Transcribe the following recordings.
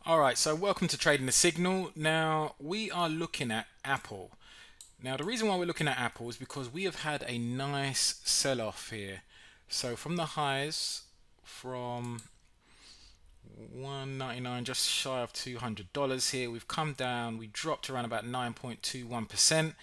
All right, so welcome to Trading the Signal. Now we are looking at Apple. Now the reason why we're looking at Apple is because we have had a nice sell-off here. So from the highs from 199, just shy of $200 here, we've come down, we dropped around about 9.21%.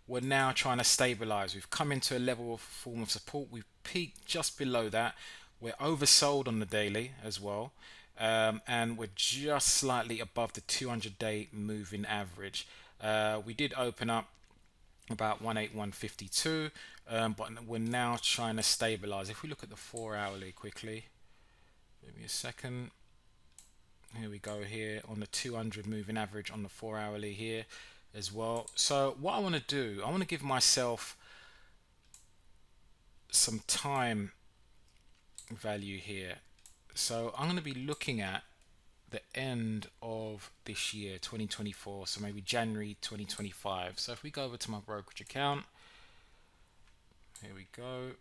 We're now trying to stabilize. We've come into a level of form of support. We've peaked just below that. We're oversold on the daily as well. And we're just slightly above the 200-day moving average. We did open up about 18152, but we're now trying to stabilize. If we look at the 4 hourly quickly, give me a second. Here we go here on the 200 moving average on the 4 hourly here as well. So what I want to do, I want to give myself some time value here. So I'm going to be looking at the end of this year 2024, so maybe January 2025. So if we go over to my brokerage account, here we go.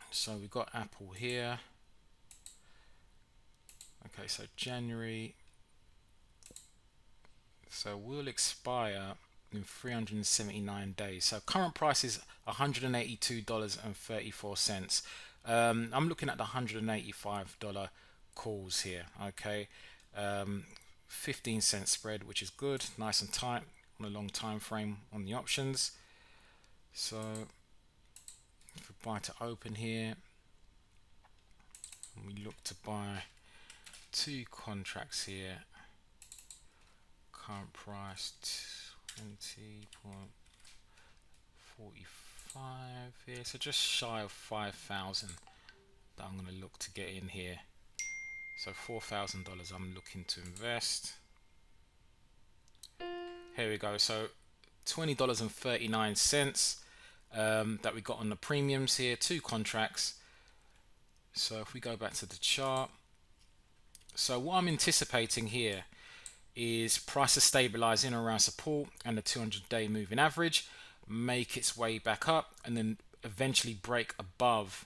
So we've got Apple here. Okay, so January, so we'll expire in 379 days. So current price is $182.34. I'm looking at the $185 calls here. Okay, 15-cent spread, which is good, nice and tight on a long time frame on the options. So if we buy to open here, and we look to buy two contracts here, current price 20.45 here, so just shy of 5,000 that I'm going to look to get in here. So $4,000 I'm looking to invest. Here we go. So $20.39 that we got on the premiums here, two contracts. So if we go back to the chart, so what I'm anticipating here is prices stabilizing around support and the 200-day moving average, make its way back up, and then eventually break above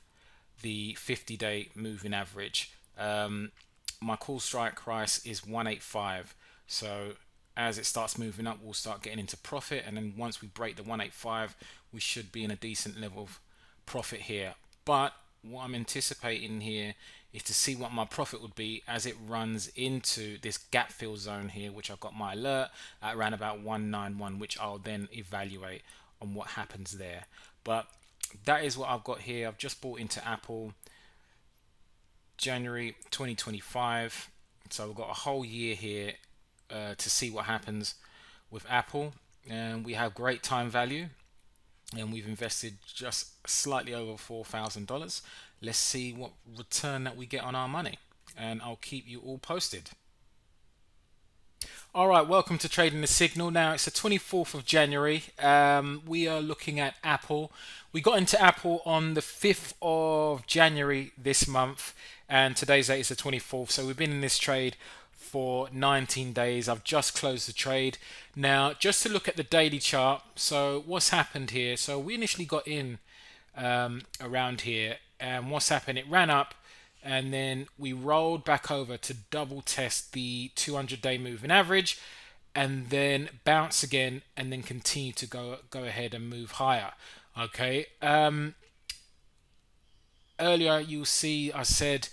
the 50-day moving average. My call strike price is 185. So as it starts moving up, we'll start getting into profit, and then once we break the 185, we should be in a decent level of profit here. But what I'm anticipating here is to see what my profit would be as it runs into this gap fill zone here, which I've got my alert at around about 191, which I'll then evaluate on what happens there. But that is what I've got here. I've just bought into Apple January 2025, so we've got a whole year here to see what happens with Apple, and we have great time value, and we've invested just slightly over $4,000. Let's see what return that we get on our money, and I'll keep you all posted. All right, welcome to Trading the Signal. Now it's the 24th of January. We are looking at Apple. We got into Apple on the 5th of January this month, and today's date is the 24th. So we've been in this trade for 19 days. I've just closed the trade. Now, just to look at the daily chart. So what's happened here? So we initially got in around here, and what's happened? It ran up, and then we rolled back over to double test the 200-day moving average, and then bounce again, and then continue to go ahead and move higher. Okay. Earlier you'll see I said,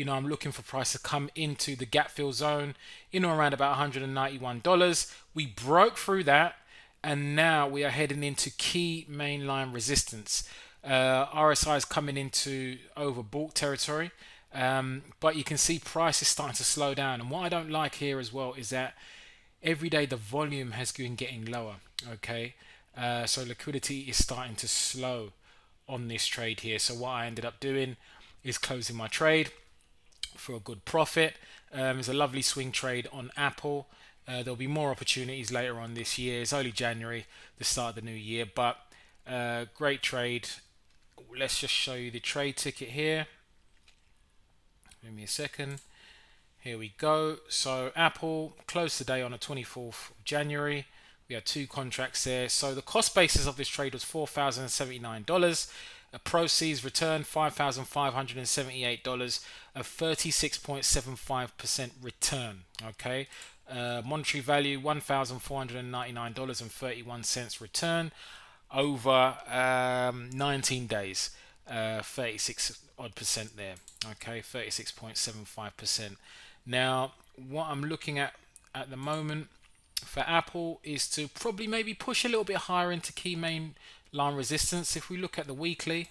I'm looking for price to come into the gap fill zone in or around about $191. We broke through that, and now we are heading into key mainline resistance. RSI is coming into overbought territory, but you can see price is starting to slow down. And what I don't like here as well is that every day the volume has been getting lower. Okay, so liquidity is starting to slow on this trade here. So what I ended up doing is closing my trade for a good profit. It's a lovely swing trade on Apple. There'll be more opportunities later on this year. It's only January, the start of the new year, but great trade. Let's just show you the trade ticket here. Give me a second. Here we go. So Apple closed today on the 24th of January. We had two contracts there. So the cost basis of this trade was $4,079. Proceeds return $5,578, a 36.75% return. Okay, monetary value $1,499.31 return over 19 days, 36 odd percent there. Okay, 36.75%. Now, what I'm looking at the moment for Apple is to probably maybe push a little bit higher into key main line resistance. If we look at the weekly,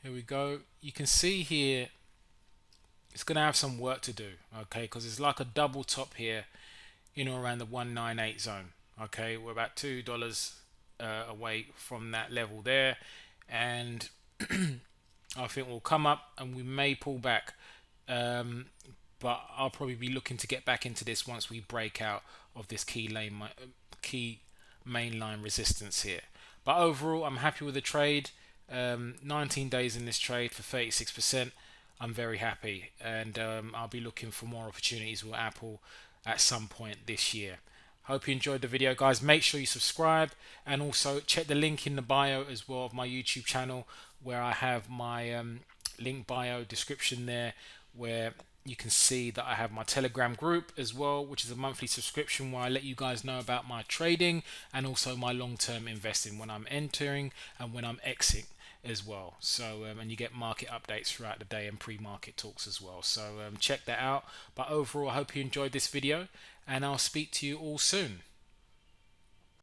here we go. You can see here it's going to have some work to do, okay, because it's like a double top here, around the 198 zone. Okay, we're about $2 away from that level there, and I think we'll come up and we may pull back. But I'll probably be looking to get back into this once we break out of this key mainline resistance here. But overall, I'm happy with the trade. 19 days in this trade for 36%. I'm very happy, and I'll be looking for more opportunities with Apple at some point this year. Hope you enjoyed the video, guys. Make sure you subscribe, and also check the link in the bio as well of my YouTube channel, where I have my link bio description there, where you can see that I have my Telegram group as well, which is a monthly subscription where I let you guys know about my trading and also my long-term investing, when I'm entering and when I'm exiting as well. So and you get market updates throughout the day and pre-market talks as well. So check that out. But overall, I hope you enjoyed this video, and I'll speak to you all soon.